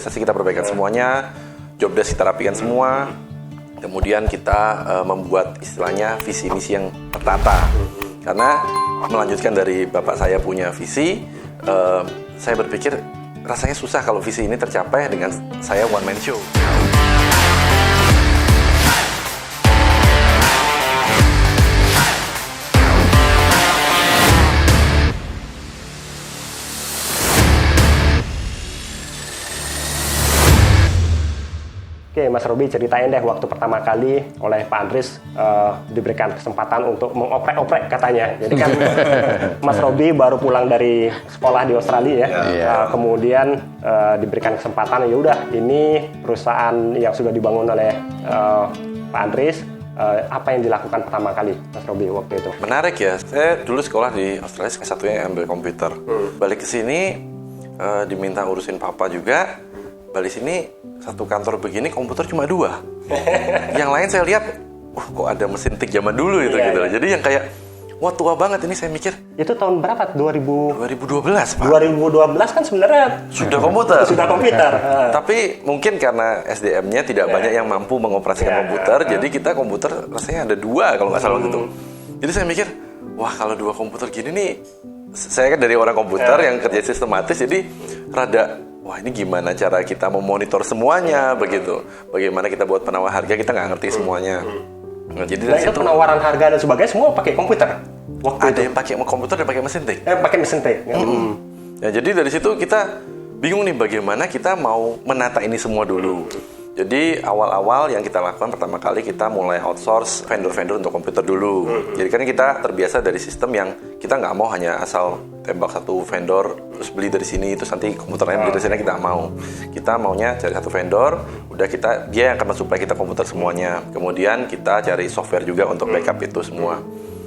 organisasi kita perbaikan semuanya, job desk kita rapikan semua, kemudian kita membuat istilahnya visi misi yang tertata. Karena melanjutkan dari bapak saya punya visi, saya berpikir rasanya susah kalau visi ini tercapai dengan saya one man show. Oke, Mas Robi, ceritain deh waktu pertama kali oleh Pak Andries diberikan kesempatan untuk mengoprek-oprek katanya. Jadi kan Mas Robi baru pulang dari sekolah di Australia ya. Kemudian diberikan kesempatan, ya udah ini perusahaan yang sudah dibangun oleh Pak Andries. Apa yang dilakukan pertama kali Mas Robi waktu itu? Menarik ya, saya dulu sekolah di Australia, satunya ambil komputer. Balik ke sini diminta urusin papa juga. Balik sini satu kantor begini komputer cuma 2. Yang lain saya lihat, kok ada mesin tik zaman dulu itu gitu. Jadi yang kayak wah tua banget ini, saya mikir. Itu tahun berapa? 2012 Pak. 2012 kan sebenarnya sudah komputer. Sudah komputer. Tapi mungkin karena SDM-nya tidak banyak yang mampu mengoperasikan komputer, jadi kita komputer rasanya ada 2 kalau nggak salah waktu itu. Jadi saya mikir, wah kalau 2 komputer gini nih, saya kan dari orang komputer yang kerja sistematis, jadi rada wah ini gimana cara kita memonitor semuanya begitu. Bagaimana kita buat penawar harga, kita nggak ngerti semuanya. Nah, jadi dari situ penawaran harga dan sebagainya semua pakai komputer. Ada yang pakai komputer dan pakai mesin tik. Pakai mesin tik. Ya, jadi dari situ kita bingung nih bagaimana kita mau menata ini semua dulu. Jadi awal-awal yang kita lakukan pertama kali kita mulai outsource vendor-vendor untuk komputer dulu. Jadi kan kita terbiasa dari sistem yang kita nggak mau hanya asal tembak satu vendor terus beli dari sini terus nanti komputernya beli dari sini, kita mau. Kita maunya cari satu vendor, udah dia yang akan mensuplai kita komputer semuanya. Kemudian kita cari software juga untuk backup itu semua.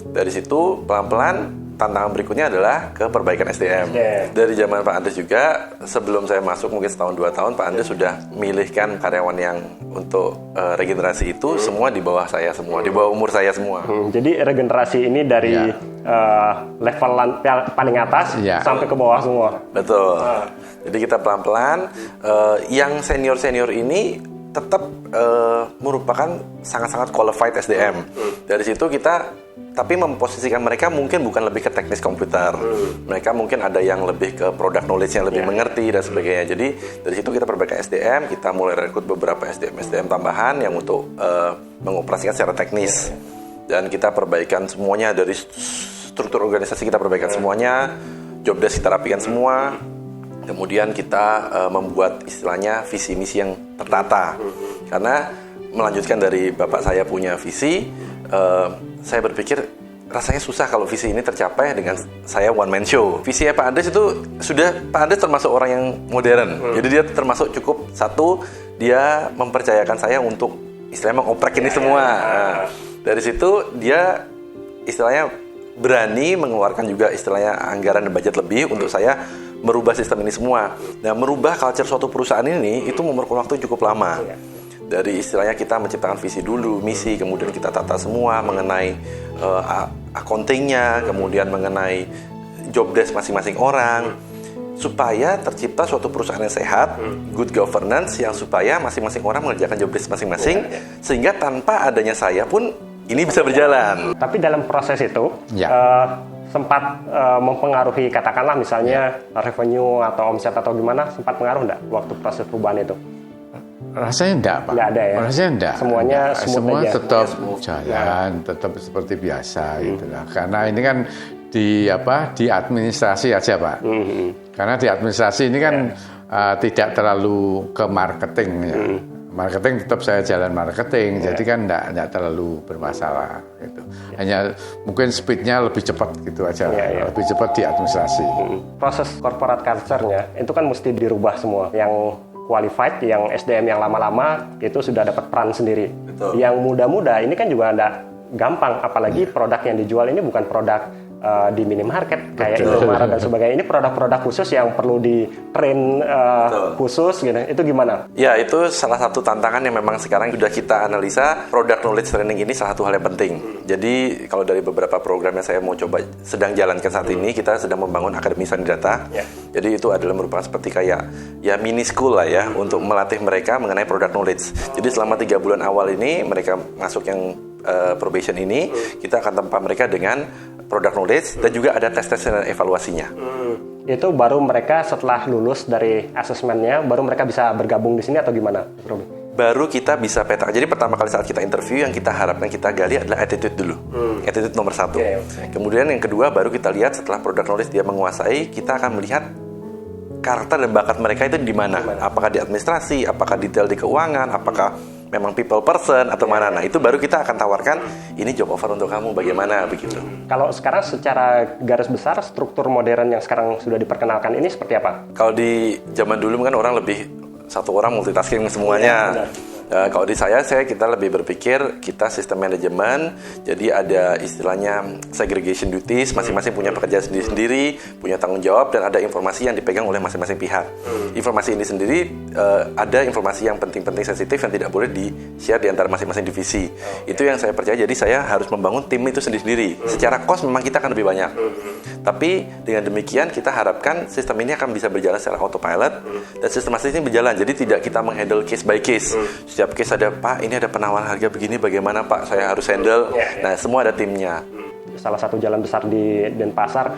Dari situ pelan-pelan tantangan berikutnya adalah ke perbaikan SDM. Dari zaman Pak Andries juga, sebelum saya masuk mungkin setahun 2 tahun, Pak Andries sudah milihkan karyawan yang untuk regenerasi itu semua di bawah saya semua, di bawah umur saya semua. Jadi regenerasi ini dari level paling atas sampai ke bawah semua. Betul. Jadi kita pelan-pelan, yang senior-senior ini tetap merupakan sangat-sangat qualified SDM. Dari situ kita tapi memposisikan mereka mungkin bukan lebih ke teknis komputer. Mereka mungkin ada yang lebih ke product knowledge yang lebih mengerti dan sebagainya. Jadi dari situ kita perbaikan SDM, kita mulai rekrut beberapa SDM tambahan yang untuk mengoperasikan secara teknis. Dan kita perbaikan semuanya dari struktur organisasi, kita perbaikan semuanya, job desk kita rapikan semua. Kemudian kita membuat istilahnya visi misi yang tertata. Karena melanjutkan dari bapak saya punya visi, saya berpikir rasanya susah kalau visi ini tercapai dengan saya one man show. Visinya Pak Andries itu Pak Andries termasuk orang yang modern. Jadi dia termasuk cukup satu, dia mempercayakan saya untuk istilahnya mengoprek ini semua. Nah, dari situ dia istilahnya berani mengeluarkan juga istilahnya anggaran dan budget lebih untuk saya merubah sistem ini semua. Nah, merubah culture suatu perusahaan ini itu memerlukan waktu cukup lama. Dari istilahnya kita menciptakan visi dulu, misi, kemudian kita tata semua mengenai accounting-nya, kemudian mengenai job desk masing-masing orang, supaya tercipta suatu perusahaan yang sehat, good governance, yang supaya masing-masing orang mengerjakan job desk masing-masing, sehingga tanpa adanya saya pun ini bisa berjalan. Tapi dalam proses itu, sempat mempengaruhi, katakanlah misalnya revenue atau omset atau gimana, sempat pengaruh nggak waktu proses perubahan itu? Rasanya enggak, Pak. Enggak ada ya? Rasanya enggak. Semuanya semua aja. tetap jalan, tetap seperti biasa gitu lah. Karena ini kan di administrasi aja, Pak. Karena di administrasi ini kan tidak terlalu ke marketing ya. Marketing tetap saya jalan marketing, jadi kan enggak terlalu bermasalah gitu. Hanya mungkin speednya lebih cepat gitu aja, lebih cepat di administrasi. Proses corporate culture-nya itu kan mesti dirubah semua. Yang qualified, yang SDM yang lama-lama itu sudah dapat peran sendiri. Betul. Yang muda-muda ini kan juga enggak gampang, apalagi produk yang dijual ini bukan produk di minimarket kayak Indomaret dan sebagainya. Ini produk-produk khusus yang perlu di train khusus gitu. Itu gimana? Ya, itu salah satu tantangan yang memang sekarang sudah kita analisa. Product knowledge training ini salah satu hal yang penting. Jadi kalau dari beberapa program yang saya mau coba sedang jalankan saat ini, kita sedang membangun Akademi Sanidata. Jadi itu adalah merupakan seperti kayak ya mini school lah ya untuk melatih mereka mengenai product knowledge. Jadi selama 3 bulan awal ini mereka masuk yang probation ini, kita akan tempa mereka dengan product knowledge dan juga ada tes-tes dan evaluasinya. Itu baru mereka setelah lulus dari asesmennya, baru mereka bisa bergabung di sini atau gimana, Robi? Baru kita bisa peta. Jadi pertama kali saat kita interview, yang kita harapkan kita gali adalah attitude dulu. Attitude nomor 1. Kemudian yang kedua baru kita lihat setelah product knowledge dia menguasai, kita akan melihat karakter dan bakat mereka itu di mana. Apakah di administrasi, apakah detail di keuangan, apakah memang people person atau mana. Nah, itu baru kita akan tawarkan ini job offer untuk kamu bagaimana begitu. Kalau sekarang secara garis besar struktur modern yang sekarang sudah diperkenalkan ini seperti apa? Kalau di zaman dulu kan orang lebih satu orang multitasking semuanya. Kalau di kita lebih berpikir kita sistem manajemen, jadi ada istilahnya segregation duties, masing-masing punya pekerjaan sendiri-sendiri, punya tanggung jawab dan ada informasi yang dipegang oleh masing-masing pihak. Informasi ini sendiri ada informasi yang penting-penting sensitif yang tidak boleh di-share di antara masing-masing divisi. Itu yang saya percaya, jadi saya harus membangun tim itu sendiri-sendiri. Secara cost memang kita akan lebih banyak. Tapi dengan demikian kita harapkan sistem ini akan bisa berjalan secara autopilot dan sistematis ini berjalan. Jadi tidak kita menghandle case by case. Setiap case ada, Pak, ini ada penawaran harga begini, bagaimana Pak? Saya harus handle. Nah, semua ada timnya. Salah satu jalan besar di Denpasar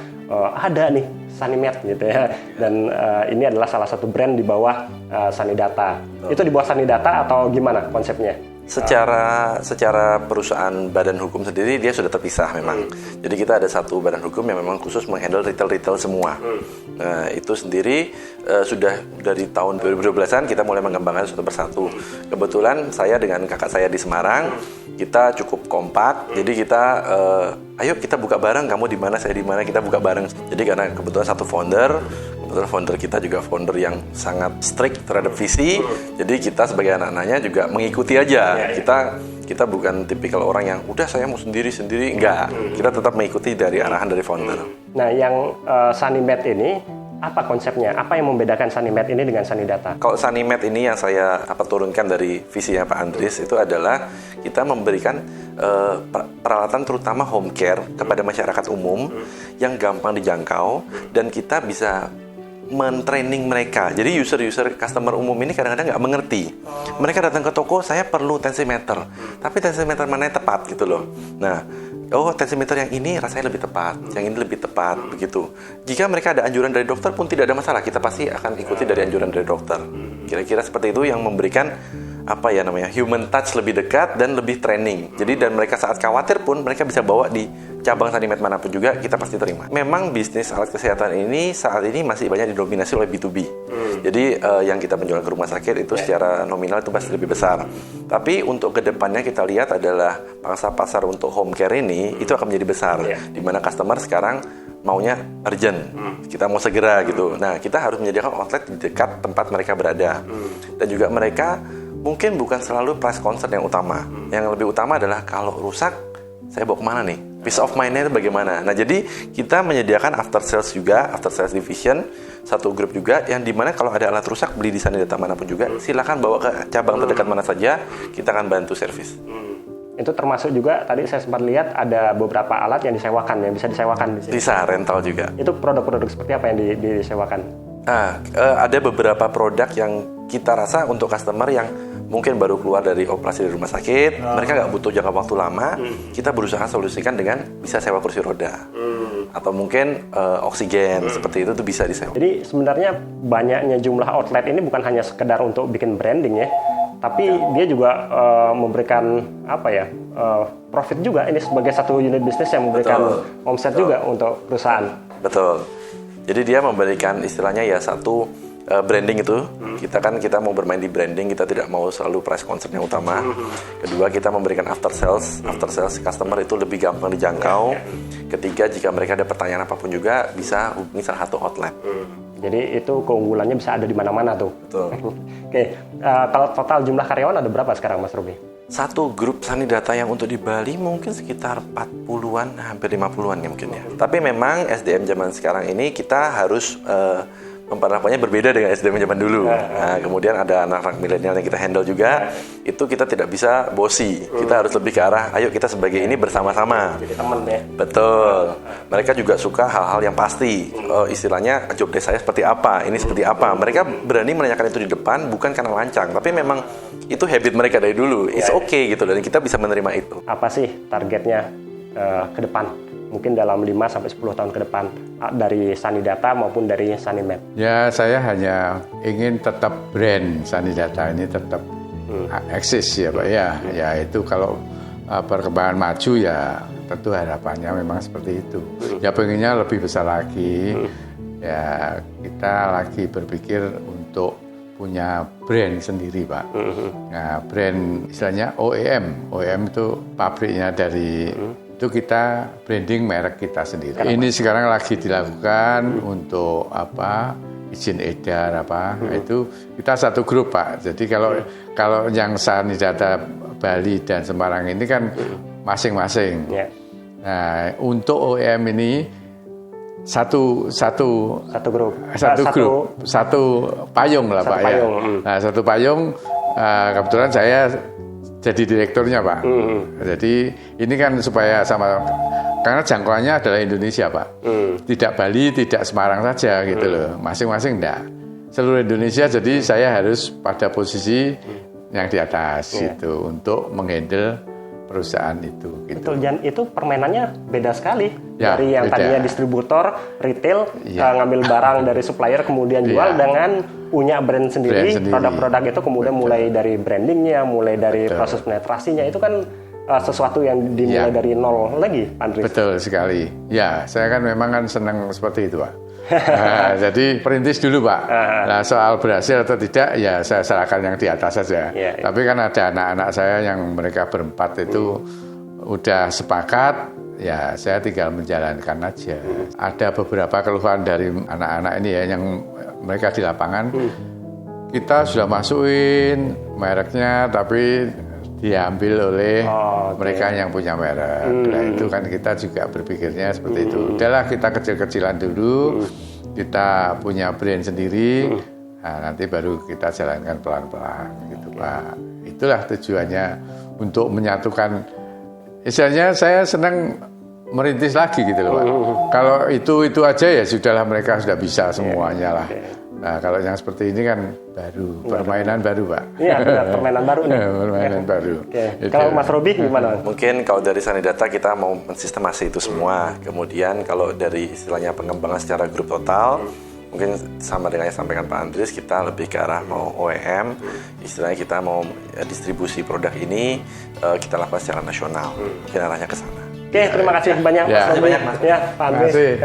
ada nih Sanimed gitu ya. Dan ini adalah salah satu brand di bawah Sanidata. Itu di bawah Sanidata atau gimana konsepnya? Secara perusahaan badan hukum sendiri dia sudah terpisah memang. Jadi kita ada satu badan hukum yang memang khusus menghandle retail semua. Nah, itu sendiri sudah dari tahun 2012-an kita mulai mengembangkan satu persatu. Kebetulan saya dengan kakak saya di Semarang kita cukup kompak. Jadi kita ayo kita buka bareng, kamu di mana saya di mana, kita buka bareng. Jadi karena kebetulan satu founder kita juga founder yang sangat strict terhadap visi, jadi kita sebagai anak-anaknya juga mengikuti aja. Kita bukan tipikal orang yang udah saya mau sendiri enggak. Kita tetap mengikuti dari arahan dari founder. Nah, yang Sanimed ini apa konsepnya? Apa yang membedakan Sanimed ini dengan Sanidata? Kalau Sanimed ini yang saya turunkan dari visinya Pak Andries itu adalah kita memberikan peralatan terutama home care kepada masyarakat umum yang gampang dijangkau dan kita bisa men-training mereka. Jadi user customer umum ini kadang-kadang nggak mengerti. Mereka datang ke toko, saya perlu tensimeter. Tapi tensimeter mana yang tepat gitu loh. Nah, tensimeter yang ini rasanya lebih tepat, yang ini lebih tepat begitu. Jika mereka ada anjuran dari dokter pun tidak ada masalah, kita pasti akan ikuti dari anjuran dari dokter. Kira-kira seperti itu yang memberikan human touch lebih dekat dan lebih training. Jadi dan mereka saat khawatir pun mereka bisa bawa di cabang Sanimed manapun juga kita pasti terima. Memang bisnis alat kesehatan ini saat ini masih banyak didominasi oleh B2B. Jadi yang kita menjual ke rumah sakit itu secara nominal itu pasti lebih besar. Tapi untuk kedepannya kita lihat adalah pangsa pasar untuk home care ini itu akan menjadi besar. Di mana customer sekarang maunya urgent, kita mau segera gitu. Nah, kita harus menyediakan outlet di dekat tempat mereka berada. Dan juga mereka mungkin bukan selalu price concern yang utama. Yang lebih utama adalah kalau rusak, saya bawa kemana nih? Peace of mind-nya itu bagaimana? Nah, jadi kita menyediakan after sales juga, after sales division, satu grup juga, yang dimana kalau ada alat rusak, beli di Sanidata manapun juga, silakan bawa ke cabang terdekat mana saja, kita akan bantu servis. Itu termasuk juga, tadi saya sempat lihat ada beberapa alat yang disewakan, yang bisa disewakan di sini. Bisa, rental juga. Itu produk-produk seperti apa yang disewakan? Ada beberapa produk yang kita rasa untuk customer yang mungkin baru keluar dari operasi di rumah sakit, mereka nggak butuh jangka waktu lama, kita berusaha solusikan dengan bisa sewa kursi roda, atau mungkin oksigen, seperti itu tuh bisa disewa. Jadi sebenarnya banyaknya jumlah outlet ini bukan hanya sekedar untuk bikin branding ya, tapi dia juga memberikan profit juga, ini sebagai satu unit bisnis yang memberikan omset juga untuk perusahaan. Betul. Jadi dia memberikan istilahnya ya satu branding itu, kita mau bermain di branding, kita tidak mau selalu price concern yang utama. Kedua, kita memberikan after sales customer itu lebih gampang dijangkau. Ketiga, jika mereka ada pertanyaan apapun juga bisa hubungi salah satu hotline. Jadi itu keunggulannya bisa ada di mana-mana tuh. Betul. Oke, kalau total jumlah karyawan ada berapa sekarang, Mas Robi? Satu grup Sanidata yang untuk di Bali mungkin sekitar 40-an, hampir 50-an ya mungkin ya. Tapi memang SDM zaman sekarang ini kita harus memperlakukannya berbeda dengan SDM zaman dulu. Nah, kemudian ada anak-anak milenial yang kita handle juga. Itu kita tidak bisa bosi. Kita harus lebih ke arah, ayo kita sebagai ini bersama-sama. Jadi teman ya. Betul. Mereka juga suka hal-hal yang pasti. Istilahnya job desk saya seperti apa, ini seperti apa. Mereka berani menanyakan itu di depan bukan karena lancang, tapi memang itu habit mereka dari dulu. It's okay gitu, dan kita bisa menerima itu. Apa sih targetnya ke depan? Mungkin dalam 5-10 tahun ke depan dari Sanidata maupun dari Sanimed. Ya, saya hanya ingin tetap brand Sanidata ini tetap eksis ya Pak ya. Ya itu kalau perkembangan maju ya tentu harapannya memang seperti itu. Ya pengennya lebih besar lagi. Ya kita lagi berpikir untuk punya brand sendiri Pak. Nah brand istilahnya OEM. OEM itu pabriknya dari itu kita branding merek kita sendiri. Ini sekarang lagi dilakukan untuk izin edar itu kita satu grup Pak. Jadi kalau yang Sanidata Bali dan Semarang ini kan masing-masing. Nah untuk OEM ini satu grup, satu payung lah Pak ya. Nah satu payung kebetulan saya jadi direkturnya Pak. Jadi ini kan supaya sama, karena jangkauannya adalah Indonesia Pak. Tidak Bali, tidak Semarang saja gitu loh. Masing-masing enggak. Seluruh Indonesia, jadi saya harus pada posisi yang di atas gitu untuk menghandle perusahaan itu. Gitu. Betul, dan itu permainannya beda sekali dari yang beda. tadinya distributor, retail, ngambil barang dari supplier kemudian jual dengan punya brand sendiri. Produk-produk itu kemudian mulai dari brandingnya, mulai dari proses penetrasinya, itu kan sesuatu yang dimulai dari nol lagi, Andri. Betul sekali. Ya, saya kan memang kan senang seperti itu Pak. Nah, jadi perintis dulu Pak. Nah, soal berhasil atau tidak ya saya serahkan yang di atas saja. Tapi kan ada anak-anak saya yang mereka berempat itu udah sepakat, ya saya tinggal menjalankan aja. Ada beberapa keluhan dari anak-anak ini ya yang mereka di lapangan. Kita sudah masukin mereknya tapi diambil oleh mereka yang punya merek. Nah itu kan kita juga berpikirnya seperti itu. Udahlah kita kecil-kecilan dulu, kita punya brand sendiri, nah, nanti baru kita jalankan pelan-pelan gitu Pak. Itulah tujuannya untuk menyatukan. Istilahnya saya senang merintis lagi gitu loh Pak. Kalau itu aja ya sudahlah, mereka sudah bisa semuanya lah. Nah kalau yang seperti ini kan baru, permainan baru Pak. Iya, permainan baru nih. Permainan baru. Kalau Mas Robi gimana? Mungkin kalau dari Sanidata kita mau mensistemasi itu semua. Kemudian kalau dari istilahnya pengembangan secara grup total, mungkin sama dengan yang sampaikan Pak Andries, kita lebih ke arah mau OEM. Istilahnya kita mau distribusi produk ini kita lakukan secara nasional. Mungkin arahnya ke sana. Oke, terima kasih banyak Mas Robi. Terima kasih banyak Mas. Ya, Pak Andries.